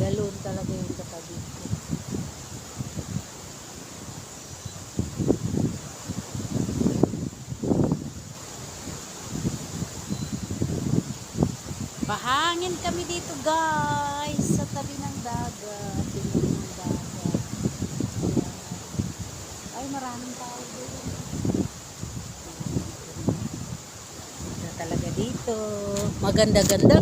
Galon talaga yung katabi ko. Pahangin kami dito guys sa tabi ng dagat. Tingnan ng dagat. Ayan. Ay, maraming tao doon. Na talaga dito. Maganda-ganda